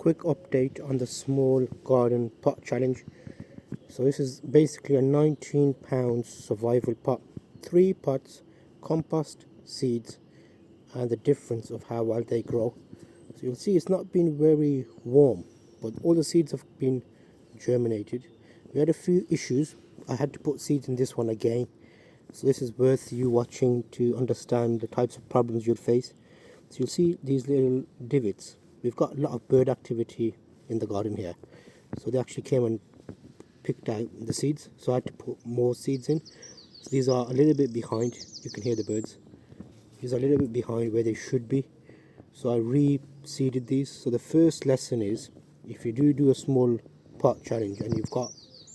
quick update on the small garden pot challenge. So this is basically a £19 survival pot, 3 pots, compost, seeds, and the difference of how well they grow. So you'll see it's not been very warm, but all the seeds have been germinated. We had a few issues. I had to put seeds in this one again, so this is worth you watching to understand the types of problems you'll face. So you'll see these little divots. We've got a lot of bird activity in the garden here, so they actually came and picked out the seeds, so I had to put more seeds in. So these are a little bit behind. You can hear the birds. These are a little bit behind where they should be, so I reseeded these. So the first lesson is, if you do a small pot challenge and you've got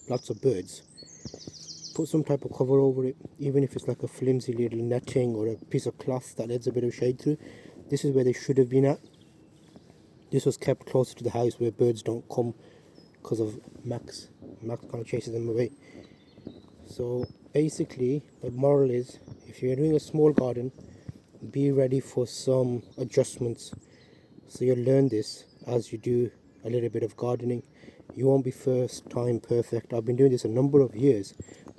lots of birds, put some type of cover over it, even if it's like a flimsy little netting or a piece of cloth that lets a bit of shade through. This is where they should have been at. This was kept closer to the house where birds don't come because of Max kind of chases them away. So basically the moral is, if you're doing a small garden, be ready for some adjustments. So you'll learn this as you do a little bit of gardening. You won't be first time perfect. I've been doing this a number of years,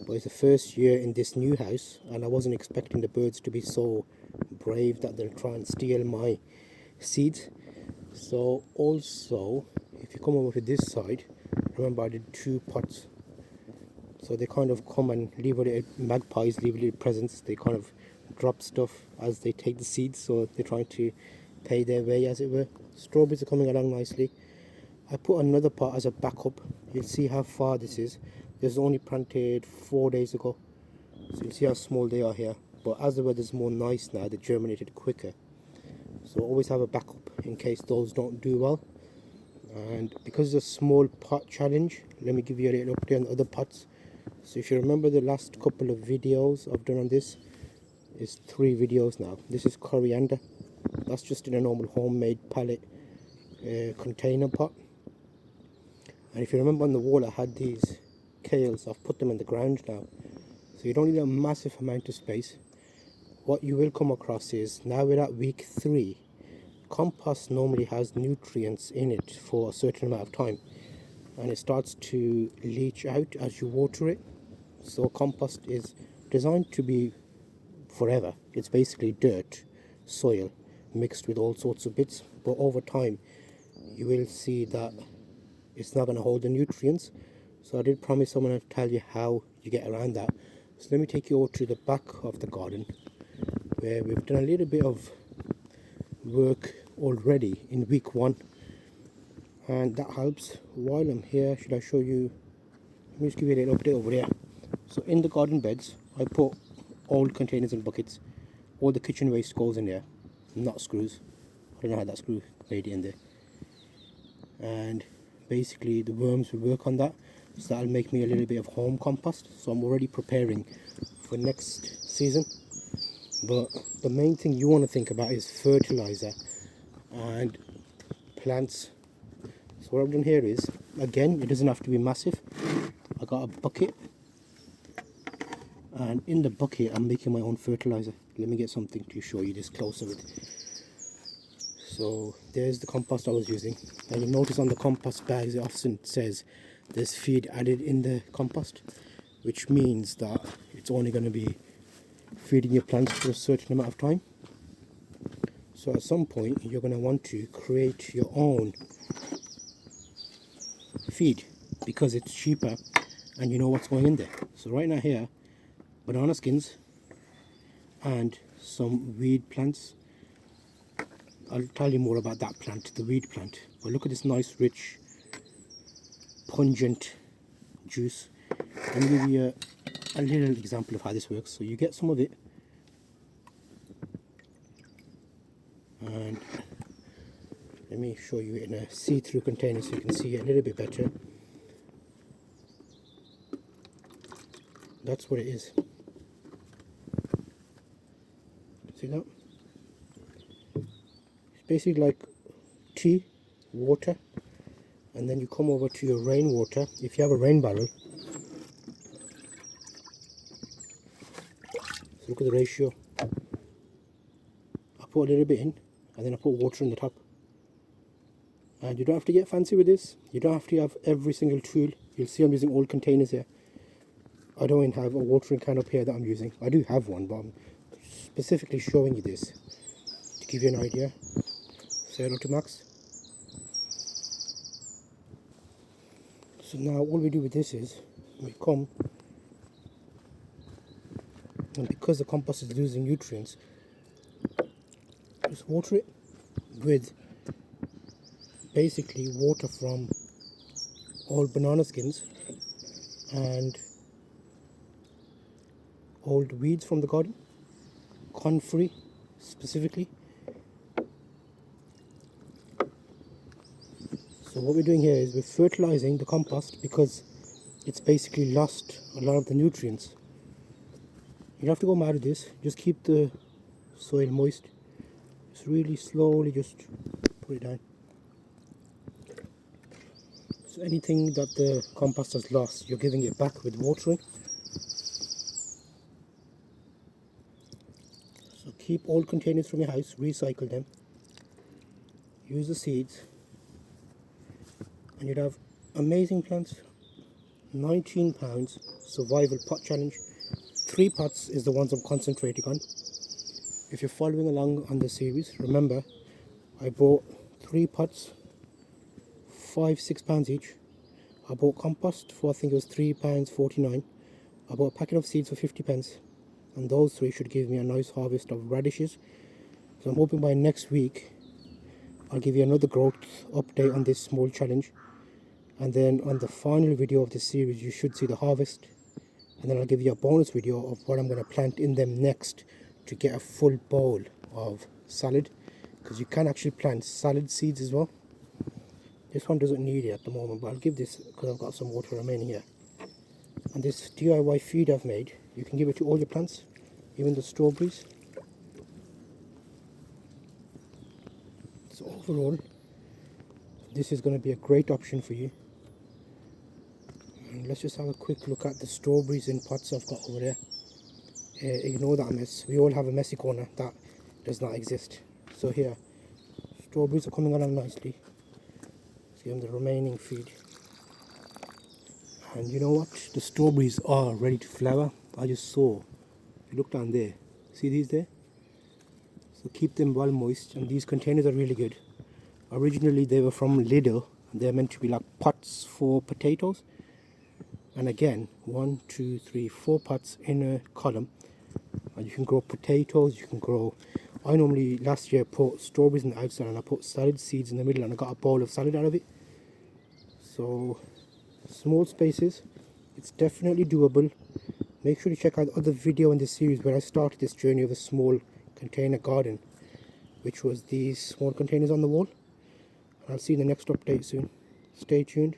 but it's the first year in this new house, and I wasn't expecting the birds to be so brave that they'll try and steal my seeds. So also, if you come over to this side, remember I did 2 pots, so they kind of come and leave a little, magpies leave little presents. They kind of drop stuff as they take the seeds, so they're trying to pay their way, as it were. Strawberries are coming along nicely. I put another pot as a backup. You'll see how far this is. This was only planted 4 days ago, so you'll see how small they are here. But as the weather's more nice now, they germinated quicker. So always have a backup in case those don't do well. And because it's a small pot challenge, let me give you a little update on the other pots. So if you remember the last couple of videos I've done on this, it's 3 videos now. This is coriander. That's just in a normal homemade pallet container pot. And if you remember on the wall I had these kales. I've put them in the ground now, so you don't need a massive amount of space. What you will come across is, now we're at week 3, compost normally has nutrients in it for a certain amount of time, and it starts to leach out as you water it. So compost is designed to be forever. It's basically dirt, soil mixed with all sorts of bits, but over time you will see that it's not going to hold the nutrients. So I did promise someone to tell you how you get around that. So let me take you over to the back of the garden, where we've done a little bit of work already in week 1, and that helps. While I'm here, should I show you, let me just give you a little update over here. So in the garden beds, I put old containers and buckets. All the kitchen waste goes in there, not screws. I don't know how that screw made it in there. And basically the worms will work on that, so that'll make me a little bit of home compost. So I'm already preparing for next season. But the main thing you want to think about is fertilizer and plants. So what I've done here is, again, it doesn't have to be massive. I got a bucket, and in the bucket I'm making my own fertilizer. Let me get something to show you this closer with. So there's the compost I was using, and you'll notice on the compost bags it often says there's feed added in the compost, which means that it's only going to be feeding your plants for a certain amount of time. So at some point you're going to want to create your own feed, because it's cheaper and you know what's going in there. So right now here, banana skins and some weed plants. I'll tell you more about that plant, the weed plant. But look at this nice, rich, pungent juice. Let me give you a little example of how this works. So you get some of it, and let me show you in a see-through container so you can see it a little bit better. That's what it is. See that? It's basically like tea, water, and then you come over to your rainwater. If you have a rain barrel, so look at the ratio. I put a little bit in, and then I put water in the top, And you don't have to get fancy with this. You don't have to have every single tool. You'll see I'm using old containers here. I don't even have a watering can up here that I'm using. I do have one, but I'm specifically showing you this to give you an idea. Say hello to Max. So now all we do with this is we come, and because the compost is losing nutrients, just water it with basically water from old banana skins and old weeds from the garden, comfrey specifically. So what we're doing here is we're fertilizing the compost because it's basically lost a lot of the nutrients. You don't have to go mad with this, just keep the soil moist. Just really slowly just put it down. So anything that the compost has lost, you're giving it back with watering. So keep old containers from your house, recycle them, use the seeds, and you'd have amazing plants. £19 survival pot challenge. 3 pots is the ones I'm concentrating on. If you're following along on the series, remember I bought 3 pots, £5-6 each. I bought compost for I think it was £3.49. I bought a packet of seeds for 50p, and those 3 should give me a nice harvest of radishes. So I'm hoping by next week I'll give you another growth update on this small challenge, and then on the final video of this series you should see the harvest, and then I'll give you a bonus video of what I'm going to plant in them next to get a full bowl of salad, because you can actually plant salad seeds as well. This one doesn't need it at the moment, but I'll give this because I've got some water remaining here. And this DIY feed I've made, you can give it to all your plants, even the strawberries. So overall, this is going to be a great option for you. And let's just have a quick look at the strawberries in pots I've got over there. Ignore that mess. We all have a messy corner that does not exist. So here, strawberries are coming along nicely. Let's give them the remaining feed. And you know what? The strawberries are ready to flower. I just saw. If you look down there, see these there? So keep them well moist. And these containers are really good. Originally they were from Lidl. They're meant to be like pots for potatoes. And again, 1, 2, 3, 4 pots in a column. And you can grow potatoes, you can grow... I normally last year put strawberries in the outside and I put salad seeds in the middle and I got a bowl of salad out of it. So, small spaces, it's definitely doable. Make sure to check out the other video in this series where I started this journey of a small container garden, which was these small containers on the wall. And I'll see you in the next update soon. Stay tuned.